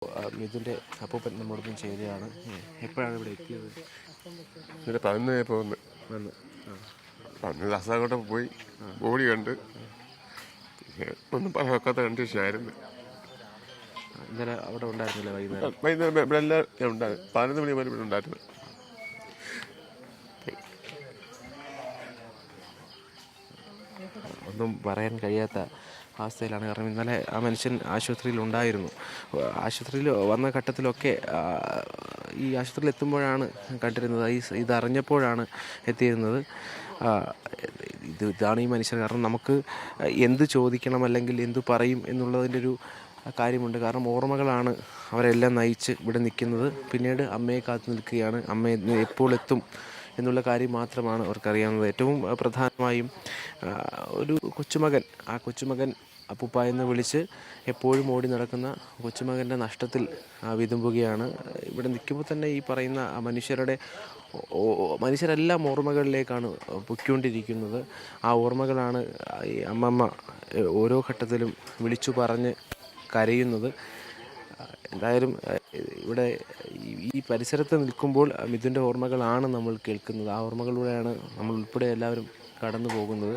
മിഥുൻ്റെ അപ്പൂപ്പൻ നമ്മോടൊപ്പം ചേരുകയാണ്. എപ്പോഴാണ് ഇവിടെ എത്തിയത്? ഇവിടെ 11 പോകുന്നു. വന്ന് അന്ന് കാസർഗോട്ട് പോയി ബോഡി കണ്ട് ഒന്നും പറയാത്ത കണ്ടീഷനായിരുന്നു. ഇന്നലെ അവിടെ ഉണ്ടായിരുന്നില്ല? വൈകുന്നേരം വൈകുന്നേരം ഇവിടെ എല്ലാം ഉണ്ടായിരുന്നു. 11 മണി വരെ ഇവിടെ ഉണ്ടായിരുന്നു. ഒന്നും പറയാൻ കഴിയാത്ത അവസ്ഥയിലാണ്. കാരണം ഇന്നലെ ആ മനുഷ്യൻ ആശുപത്രിയിൽ ഉണ്ടായിരുന്നു. ആശുപത്രിയിൽ വന്ന ഘട്ടത്തിലൊക്കെ ഈ ആശുപത്രിയിൽ എത്തുമ്പോഴാണ് കണ്ടിരുന്നത്. ഇതറിഞ്ഞപ്പോഴാണ് എത്തിയിരുന്നത്. ഇതാണ് ഈ മനുഷ്യൻ. കാരണം നമുക്ക് എന്ത് ചോദിക്കണം അല്ലെങ്കിൽ എന്തു പറയും എന്നുള്ളതിൻ്റെ ഒരു കാര്യമുണ്ട്. കാരണം ഓർമ്മകളാണ് അവരെല്ലാം നയിച്ച് ഇവിടെ നിൽക്കുന്നത്. പിന്നീട് അമ്മയെ കാത്തു നിൽക്കുകയാണ്. അമ്മ എപ്പോൾ എത്തും എന്നുള്ള കാര്യം മാത്രമാണ് അവർക്കറിയാവുന്നത്. ഏറ്റവും പ്രധാനമായും ഒരു കൊച്ചുമകൻ, ആ കൊച്ചുമകൻ അപ്പൂപ്പ എന്ന് വിളിച്ച് എപ്പോഴും ഓടി നടക്കുന്ന കൊച്ചുമകൻ്റെ നഷ്ടത്തിൽ വിതുമ്പുകയാണ്. ഇവിടെ നിൽക്കുമ്പോൾ തന്നെ ഈ പറയുന്ന മനുഷ്യരെല്ലാം ഓർമ്മകളിലേക്കാണ് പൊയ്ക്കൊണ്ടിരിക്കുന്നത്. ആ ഓർമ്മകളാണ് ഈ അമ്മമ്മ ഓരോ ഘട്ടത്തിലും വിളിച്ചു പറഞ്ഞ് കരയുന്നത്. എന്തായാലും ഇവിടെ ഈ പരിസരത്ത് നിൽക്കുമ്പോൾ മിഥുൻ്റെ ഓർമ്മകളാണ് നമ്മൾ കേൾക്കുന്നത്. ആ ഓർമ്മകളിലൂടെയാണ് നമ്മൾ ഉൾപ്പെടെ എല്ലാവരും കടന്നു പോകുന്നത്.